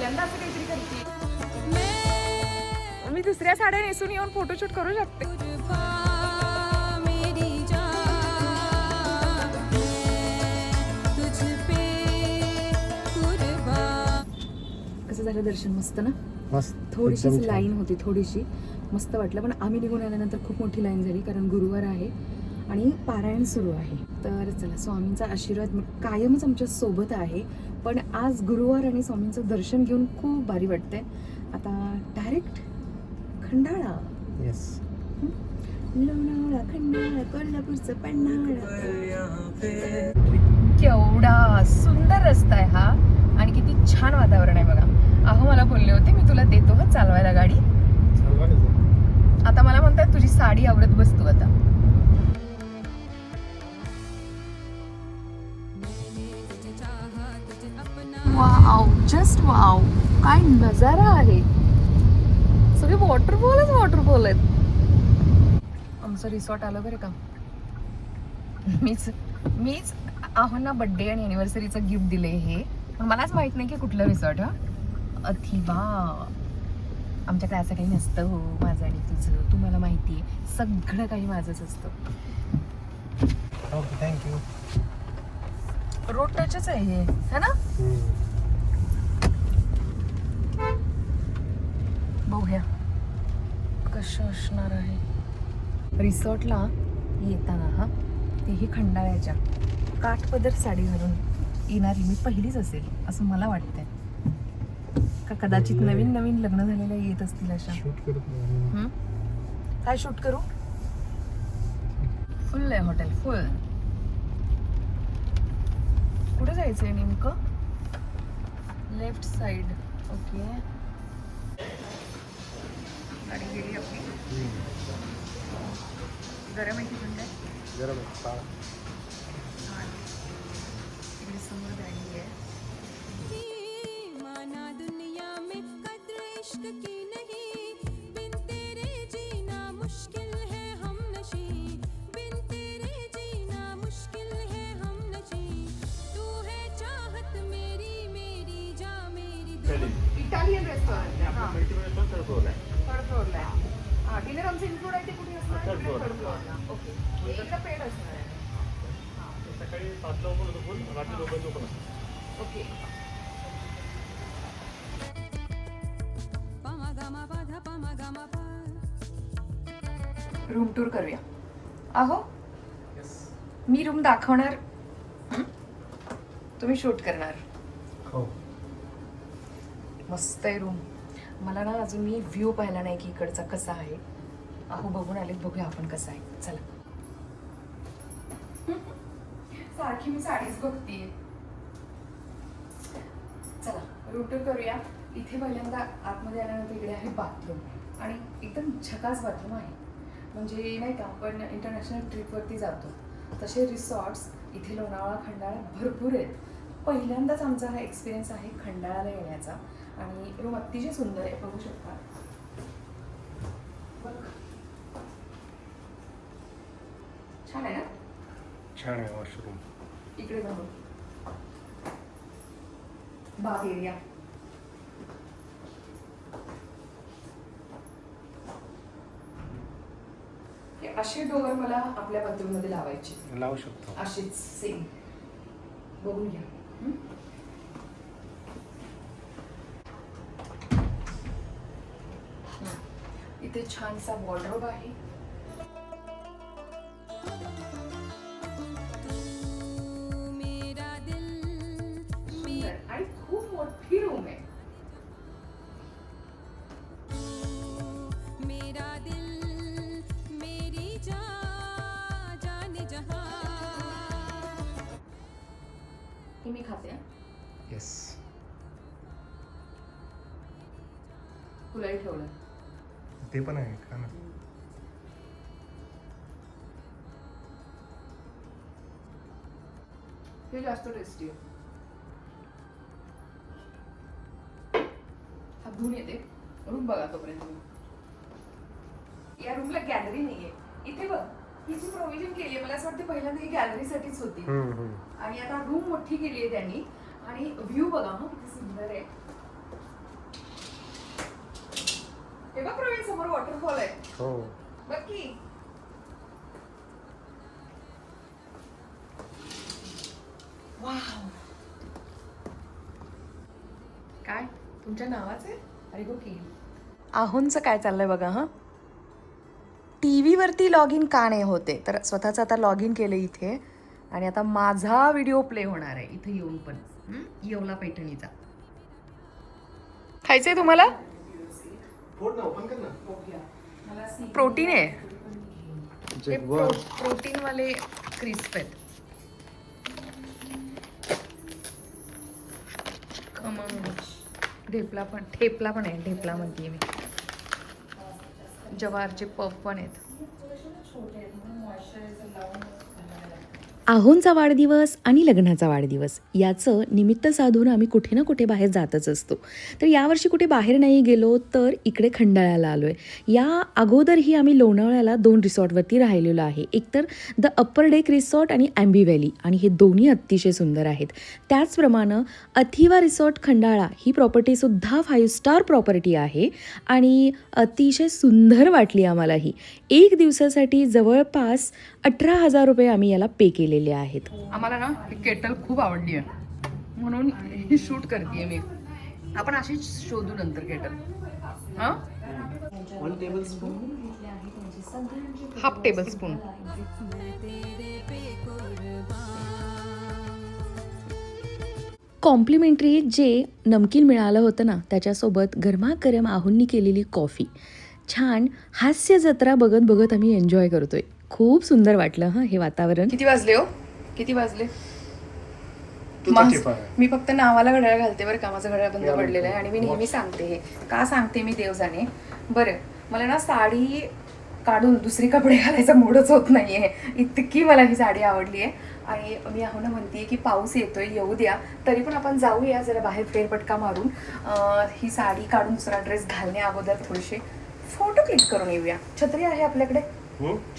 पहिल्यांदा असं काहीतरी करते. मी दुसऱ्या साड्या नेसून येऊन फोटोशूट करू शकते. कसं झालं दर्शन? मस्त ना? मस्त. थोडीशी लाईन होती, थोडीशी मस्त वाटलं, पण आम्ही निघून आल्यानंतर खूप मोठी लाईन झाली, कारण गुरुवार आहे आणि पारायण सुरू आहे. तर चला, स्वामींचा आशीर्वाद कायमच आमच्या सोबत आहे, पण आज गुरुवार आणि स्वामींचं दर्शन घेऊन खूप भारी वाटतंय. आता डायरेक्ट खंडाळा. येस. लोणावळा, खंडाळा, कोल्हापूरचं पन्हाळा. केवढा सुंदर रस्ता आहे हा आणि किती छान वातावरण आहे बघा. अहो मला बोलले होते मी तुला देतो हा चालवायला गाडी. आता मला म्हणतात तुझी साडी आवरत बसतो आता. वाव, जस्ट वाव, काय नजारा आहे. सगळे वॉटरफॉल आहेत. आमचं रिसॉर्ट आलं बरं का. मीच आहोंना बर्थडे आणि अॅनिव्हर्सरीचं गिफ्ट दिले हे. मलाच माहित नाही की कुठलं रिसॉर्ट. हा अथिवा, आमच्याकडे असं काही नसतं हो. माझं आणि तुझं, तुम्हाला माहिती आहे, सगळं काही माझंच असतं. Okay, thank you. रोड टचच आहे हे, है ना? बघूया कसं असणार आहे. रिसॉर्टला येताना हा तेही खंडाळ्याच्या काठपदर साडी घालून येणारी मी पहिलीच असेल असं मला वाटतंय. का कदाचित नवीन नवीन लग्न झालेल्या येत असतील अशा. काय शूट करू? फुल आहे हॉटेल, फुल. कुठे जायचंय नेमकं? Left side. ओके, गाडी गेली आपली. गरम आहे की थंड आहे? गरम आहे. इकडे समोर गाडी आहे. Italian restaurant. थर्ड फ्लोअरला आहे. हां, डिनर आमचं इन्क्लूड आहे. ते कुठे असणार? थर्ड फ्लोअरला. ओके, एकदा पेड असणार आहे. सकाळी 7ला ओपन होतो फुल, रात्री 2 ओपन असतो. ओके. रूम टूर करूया. आहो, मी रूम दाखवणार, तुम्ही शूट करणार. हो. मस्त आहे रूम. मला ना अजून मी व्ह्यू पाहिला नाही की इकडचा कसा आहे. अहो बघून आले, बघूया आपण कसं आहे. चला. सारखी मी साडीच बघतीये. चला रूम टूर करूया. इथे पहिल्यांदा आतमध्ये आल्यानंतर इकडे आहे बाथरूम आणि एकदम झकास बाथरूम आहे. म्हणजे नाही का, आपण इंटरनॅशनल ट्रिपवरती जातो तसे रिसॉर्ट्स इथे लोणावळा, खंडाळा भरपूर आहेत. पहिल्यांदाच आमचा हा एक्सपिरियन्स आहे खंडाळ्याला येण्याचा आणि रूम अतिशय सुंदर आहे, बघू शकता. छान आहे ना? छान आहे वॉशरूम. इकडे जाऊ. Bath area. असे डोअर मला आपल्या बाथरूम मध्ये लावायचे. लावू शकतो. अशीच सेम. बघून घ्या. इथे छानसा वॉर्डरोब आहे. सुंदर आणि खूप मोठी रूम आहे. मी खाते. येस. तुलाही ठेवलं. ते पण आहे का ना? हे जास्त टेस्टी आहे. हात धुवून येते. रूम बघा तोपर्यंत. या रूमला गॅलरी नाहीये. इथे बघ, ही जी प्रोव्हिजन केली आहे, मला असं वाटतं पहिल्यांदा ही गॅलरीसाठीच होती आणि आता रूम मोठी केली आहे त्यांनी. आणि व्ह्यू बघा हा किती सुंदर आहे. हे बघ प्रवीण, समोर वॉटरफॉल आहे. हो. बघ की. वाव. काय तुमच्या नावाचं आहे? अरे गो की. आहोंचं काय चाललंय बघा. हा, टी व्हीवरती लॉग इन का नाही होते, तर स्वतःचं आता लॉग इन केलं इथे आणि आता माझा व्हिडिओ प्ले होणार आहे इथे येऊन पण. येवला पैठणीचा. खायचंय तुम्हाला? प्रोटीन आहे ते, प्रोटीन वाले क्रिस्प आहेत. ठेपला पण आहे. ढेपला म्हणते मी. जवारचे पफ पण आहेत. आहोंचा वाढदिवस आणि लग्नाचा वाढदिवस याचं निमित्त साधून आम्ही कुठे ना कुठे बाहेर जातच असतो. तर यावर्षी कुठे बाहेर नाही गेलो तर इकडे खंडाळ्याला आलो आहे. या अगोदरही आम्ही लोणावळ्याला 2 रिसॉर्टवरती राहिलेलो आहे. एकतर द अप्पर डेक रिसॉर्ट आणि ॲम्बी व्हॅली, आणि हे दोन्ही अतिशय सुंदर आहेत. त्याचप्रमाणे अथिवा रिसॉर्ट खंडाळा ही प्रॉपर्टीसुद्धा 5 स्टार प्रॉपर्टी आहे आणि अतिशय सुंदर वाटली आम्हाला ही. 1 दिवसासाठी जवळपास 18,000 रुपये आम्ही याला पे केलेले आहेत. आम्हाला ना ही केटल खूप आवडली आहे म्हणून ही शूट करते मी. आपण अशीच शोधू नंतर केटल. हां, 1 tablespoon, half tablespoon. Complimentary जे नमकीन मिळालं होतं ना, त्याच्यासोबत गरमागरम आहोंनी केलेली कॉफी. छान हास्य जत्रा बघत बघत आम्ही एन्जॉय करतोय. खूप सुंदर वाटलं हां हे वातावरण. किती वाजले हो? किती वाजले? तू तर टिपा आहे. मी फक्त नावाला घड्याळ घालते बरं का. माझं घड्याळ बंद पडलेलं आहे आणि मी नेहमी सांगते हे. का सांगते मी देव जाणे. बरं, मला ना साडी काढून दुसरी कपडे घालायचा मूडच होत नाहीये. इतकी मला ही साडी आवडली आहे. आणि मी आहोंना म्हणते की पाऊस येतोय, येऊ द्या, तरी पण आपण जाऊया जरा बाहेर फेरफटका मारून. ही साडी काढून दुसरा ड्रेस घालण्या अगोदर थोडेसे फोटो क्लिक करून येऊया. छत्री आहे आपल्याकडे?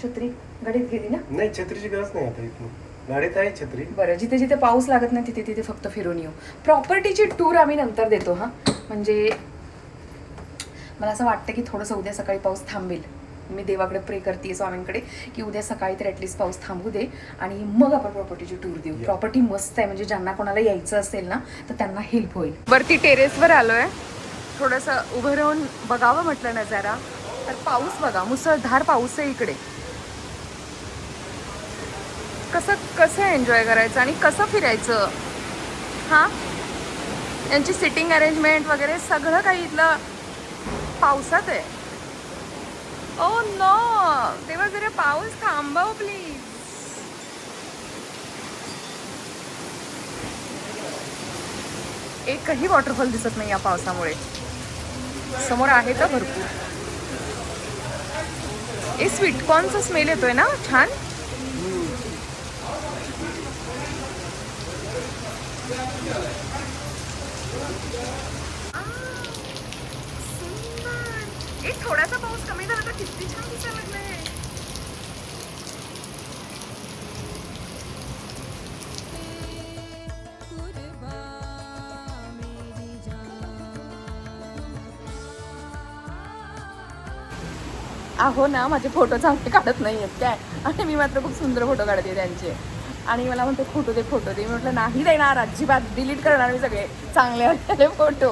छत्री गाडीत गेली ना? नाही, छत्रीची गरज नाही आता इथून. गाडीत आहे छत्री. बरं, जिथे जिथे पाऊस लागत नाही तिथे तिथे फक्त फिरून येऊ. प्रॉपर्टीची टूर आम्ही नंतर देतो. हां, म्हणजे मला असं वाटतं की थोडंसं उद्या सकाळी पाऊस थांबेल. मी देवाकडे प्रे करते, स्वामींकडे, की उद्या सकाळी तर ॲटलिस्ट पाऊस थांबू दे आणि मग आपण प्रॉपर्टीची टूर देऊ. प्रॉपर्टी मस्त आहे, म्हणजे ज्यांना कोणाला यायचं असेल ना तर त्यांना हेल्प होईल. वरती टेरेसवर आलोय, थोडंसं उभं राहून बघावं म्हटलं नजारा. तर पाऊस बघा, मुसळधार पाऊस आहे इकडे. कसं एन्जॉय करायचं आणि कसं फिरायचं. हां, यांची सिटिंग अरेंजमेंट वगैरे सगळं काही इथलं पावसात आहे. ओ नो, तेव्हा जरा पाऊस थांबव प्लीज. एकही वॉटरफॉल दिसत नाही या पावसामुळे. समोर आहे तर भरपूर. हे स्वीटकॉर्नचा स्मेल येतोय ना, छान. एक थोडासा पाऊस कमी झाला तर किती छान दिसायला लागलंय. अहो ना, माझे फोटो चांगले काढत नाही आहेत काय, आणि मी मात्र खूप सुंदर फोटो काढते त्यांचे. आणि मला म्हणते फोटो दे फोटो दे. मी म्हटलं नाही देणार, अजिबात डिलीट करणार मी सगळे चांगले वाटलेले फोटो.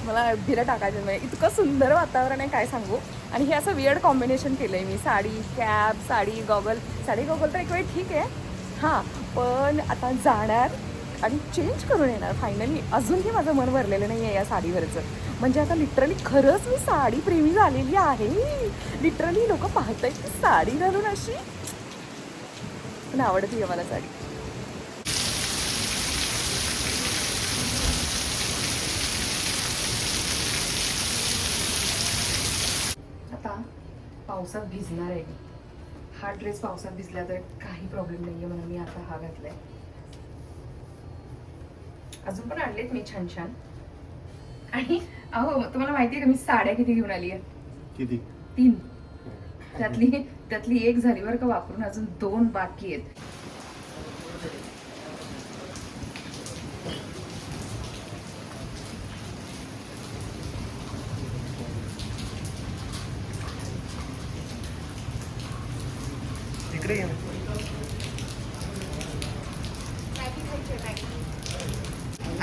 मला भिरा टाकायचं नाही. इतकं सुंदर वातावरण आहे काय सांगू. आणि हे असं वियर्ड कॉम्बिनेशन केलं आहे मी. Sari, cap, sari, goggle. Sari goggle तर एक वेळ ठीक आहे हां, पण आता जाणार आणि चेंज करून येणार फायनली. अजूनही माझं मन भरलेलं नाही आहे या साडीवरचं. म्हणजे आता लिटरली खरंच मी साडी प्रेमी झालेली आहे. लिटरली लोक पाहत आहेत की साडी घालून अशी. पण आवडते आहे मला साडी. आता पावसात भिजणार आहे. हा ड्रेस पावसात भिजला तर काही प्रॉब्लेम नाही आहे म्हणून मी आता हा घातलाय. अजून पण आणलेत मी छान छान. आणि अहो, तुम्हाला माहिती आहे का मी साड्या किती घेऊन आली आहे? किती? 3. त्यातली एक झाली बरं का वापरून, अजून 2 बाकी आहेत. इकडे ये ना.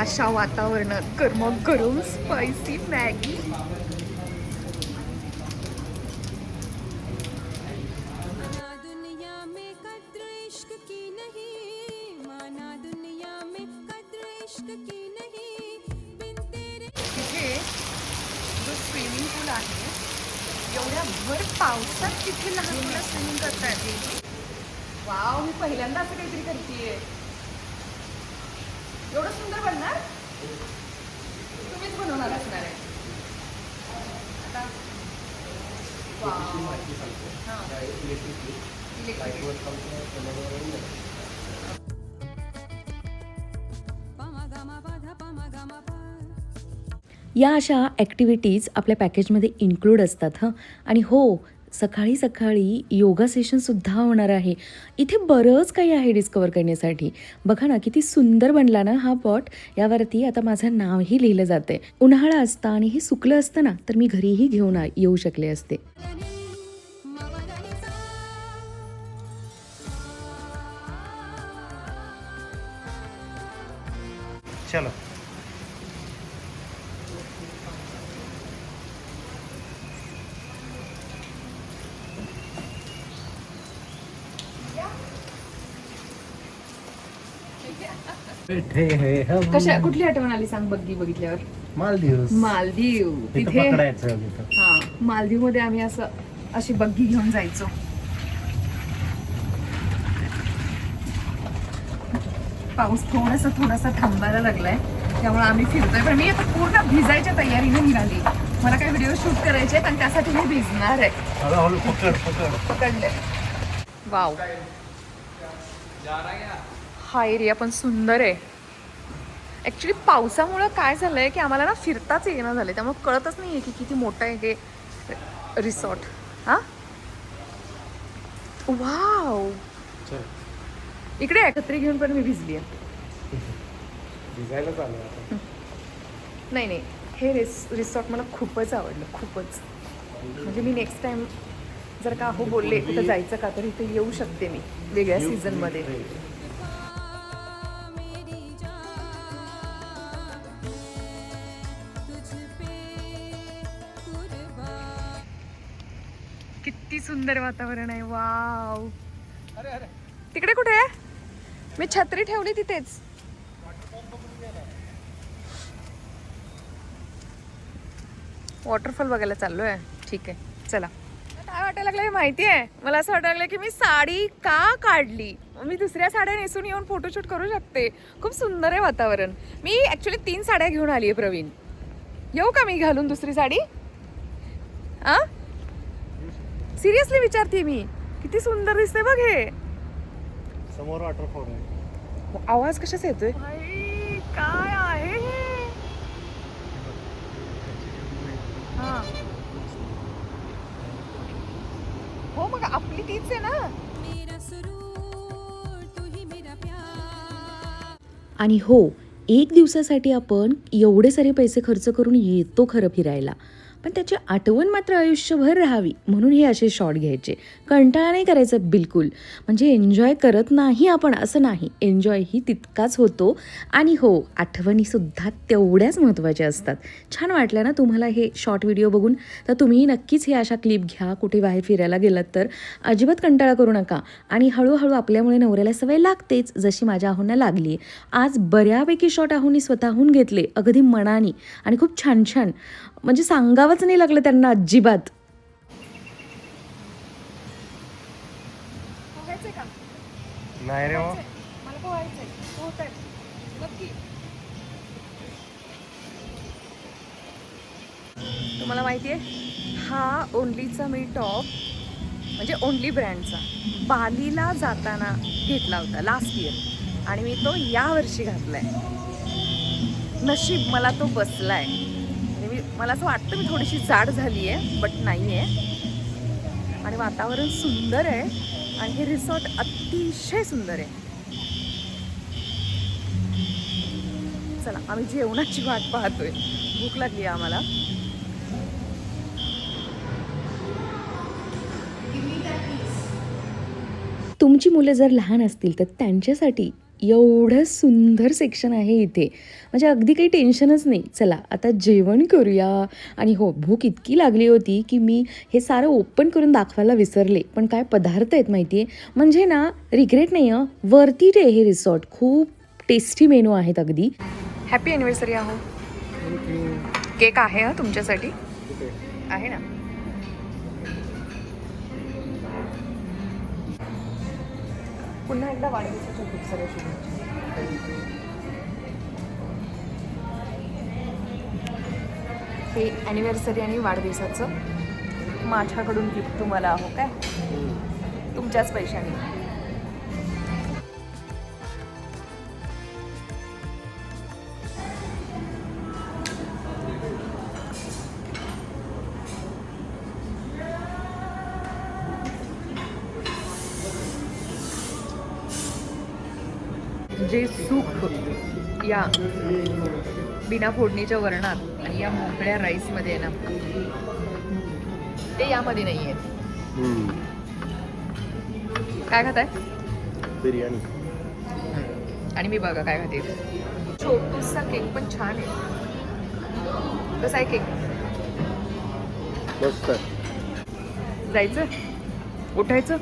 अशा वातावरणात गरमागरम स्पायसी मॅगी. माना दुनिया में कद्र इश्क की नहीं, माना दुनिया में कद्र इश्क की नहीं, बिन तेरे तिथे जो स्विमिंग पूल आहे, एवढ्या भर पावसात तिथे लहान मुलं स्विमिंग करतात. वाव, मी पहिल्यांदा असं काहीतरी करतेय. एवढं सुंदर बनणार. तुम्हीच बनवणार असणार आहे आता. वाव. हां. इलेक्ट्रिक. पमा गमा पधा पमा गमा पा. या अशा ॲक्टिव्हिटीज आपल्या पॅकेजमध्ये इन्क्लूड असतात हं. आणि हो, सकाळी सकाळी योगा सेशनसुद्धा होणार आहे. इथे बरंच काही आहे डिस्कवर करण्यासाठी. बघा ना किती सुंदर बनला ना हा पॉट. यावरती आता माझं नावही लिहिलं जातं आहे. उन्हाळा असता आणि हे सुकलं असतं ना तर मी घरीही घेऊन येऊ शकले असते. चलो. बैठे हैं हम. कशा कुठली आठवण आली सांग बग्गी बघितल्यावर. मालदीव. मालदीव. तिथं तिथे पकडायचं तिथं. हा, मालदीव मध्ये आम्ही असं अशी बग्गी घेऊन जायचो. पाऊस थोडासा थांबायला लागलाय त्यामुळे आम्ही फिरतोय. पण मी आता पूर्ण भिजायच्या तयारीने निघाली. मला काही व्हिडिओ शूट करायचे आणि त्यासाठी मी भिजणार आहे. हळूहळू पकड. पकडले. वाव, हा एरिया पण सुंदर आहे. ॲक्च्युली पावसामुळं काय झालंय की आम्हाला ना फिरताच येणं झालंय, त्यामुळे कळतच नाहीये की किती मोठं आहे हे रिसॉर्ट. हा, वाव. इकडे एकत्री घेऊन पण मी भिजली आहे. भिजायला चालू आता. नाही, हे रिसॉर्ट मला खूपच आवडलं, खूपच. म्हणजे मी नेक्स्ट टाइम जर का हो बोलले कुठं जायचं का तर इथे येऊ शकते मी वेगळ्या सीझनमध्ये. मेरी जान तुझ पे कुर्बान. किती सुंदर वातावरण आहे. वाव. तिकडे कुठे आहे? मी छत्री ठेवली तिथेच. वॉटरफॉल बघायला चाललोय. ठीक आहे, चला. काय वाटायला लागलं हे माहिती आहे? मला असं वाटायला लागलं की मी साडी का काढली. मी दुसऱ्या साड्या नेसून येऊन फोटोशूट करू शकते. खूप सुंदर आहे वातावरण. मी ॲक्च्युली 3 साड्या घेऊन आली आहे प्रवीण. येऊ का मी घालून दुसरी साडी? आ, सिरियसली विचारते मी. किती सुंदर दिसते बघ हे. समोर वॉटरफॉल आहे. आवाज कशाचा येतोय? काय आहे हे? हा, हो मग आपली तीच आहे ना. मेरा सुरूर तू ही मेरा प्यार. आणि हो, एक दिवसासाठी आपण एवढे सारे पैसे खर्च करून येतो खरं फिरायला, पण त्याची आठवण मात्र आयुष्यभर राहावी म्हणून हे असे शॉट घ्यायचे. कंटाळा नाही करायचं बिलकुल. म्हणजे एन्जॉय करत नाही आपण असं नाही, एन्जॉयही तितकाच होतो. आणि हो, आठवणीसुद्धा तेवढ्याच महत्त्वाच्या असतात. छान वाटलं ना तुम्हाला हे शॉर्ट व्हिडिओ बघून? तर तुम्ही नक्कीच हे अशा क्लिप घ्या. कुठे बाहेर फिरायला गेलात तर अजिबात कंटाळा करू नका. आणि हळूहळू आपल्यामुळे नवऱ्याला सवय लागतेच, जशी माझ्या आहोंना लागली. आज बऱ्यापैकी शॉट आहोंनी स्वतःहून घेतले, अगदी मनानी, आणि खूप छान छान. म्हणजे सांगावंच नाही लागलं त्यांना अजिबात. पोहायचंय का? नाही रे हो. मला पोहायचंय. पोहताय नक्की. तुम्हाला माहिती आहे, हा ओनलीचा मी टॉप म्हणजे ओनली ब्रँडचा बालीला जाताना घेतला होता लास्ट इयर, आणि मी तो यावर्षी घातलाय. नशीब मला तो बसलाय. म्हणजे मला असं वाटतं मी थोडीशी जाड झाली आहे, बट नाही आहे. आणि वातावरण सुंदर आहे आणि हे रिसॉर्ट अतिशय सुंदर आहे. चला, आम्ही जेवणाची वाट पाहतोय. भूक लागली आहे आम्हाला. तुमची मुलं जर लहान असतील तर त्यांच्यासाठी एवढं सुंदर सेक्शन आहे इथे, म्हणजे अगदी काही टेन्शनच नाही. चला आता जेवण करूया. आणि हो, भूक इतकी लागली होती की मी हे सारं ओपन करून दाखवायला विसरले. पण काय पदार्थ आहेत माहिती आहे, म्हणजे ना रिग्रेट नाही हं, वरती रे हे रिसॉर्ट. खूप टेस्टी मेनू आहेत अगदी. हॅपी ॲनिव्हर्सरी आहो. केक आहे हं तुमच्यासाठी, आहे ना. पुन्हा एकदा वाढदिवसाच्या खूप साऱ्या शुभेच्छा. हे ॲनिव्हर्सरी आणि वाढदिवसाचं माझ्याकडून गिफ्ट तुम्हाला आहो काय, तुमच्याच पैशाने. जे सूप या बिना फोडणीच्या वरणात आणि या मोकळ्या राईसमध्ये आहे ना, ते यामध्ये नाही आहे. काय खाताय? बिर्याणी. आणि मी बघा काय खाते. छोटूसा केक पण छान आहे. कसा आहे केक? मस्त. जायचं, उठायचं,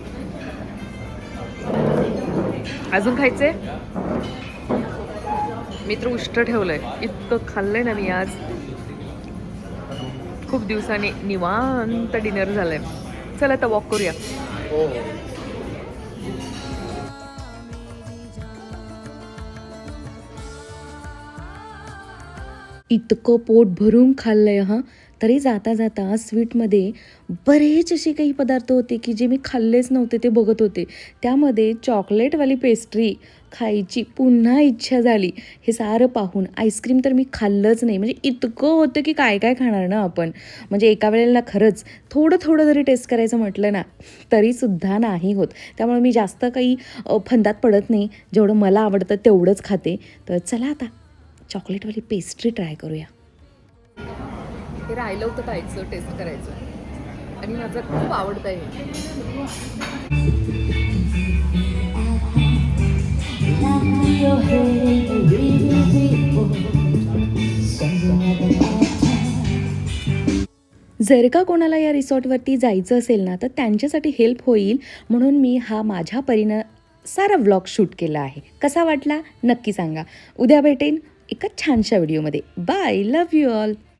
अजून खायचंय. मी तर उष्ट ठेवलंय, इतकं खाल्लंय ना मी आज. खूप दिवसांनी निवांत डिनर झालंय. चला आता वॉक करूया. हो. इतकं पोट भरून खाल्लंय हां. तरी जाता जाता स्वीटमध्ये बरेच असे काही पदार्थ होते की जे मी खाल्लेच नव्हते, ते बघत होते. त्यामध्ये चॉकलेटवाली पेस्ट्री खायची पुन्हा इच्छा झाली. हे सारं पाहून आईस्क्रीम तर मी खाल्लंच नाही. म्हणजे इतकं होतं की काय काय खाणार ना आपण. म्हणजे एका वेळेला खरंच थोडं थोडं जरी टेस्ट करायचं म्हटलं ना तरीसुद्धा नाही होत. त्यामुळे मी जास्त काही फंदात पडत नाही. जेवढं मला आवडतं तेवढंच खाते. तर चला आता चॉकलेटवाली पेस्ट्री ट्राय करूया. हे राहिलं होतं खायचं, टेस्ट करायचं, आणि माझं खूप आवडतं आहे. जर का कोणाला या रिसॉर्टवरती जायचं असेल ना तर त्यांच्यासाठी हेल्प होईल म्हणून मी हा माझ्या परीनं सारा व्लॉग शूट केला आहे. कसा वाटला नक्की सांगा. उद्या भेटेन एका छानशा व्हिडिओमध्ये. Bye, love you all.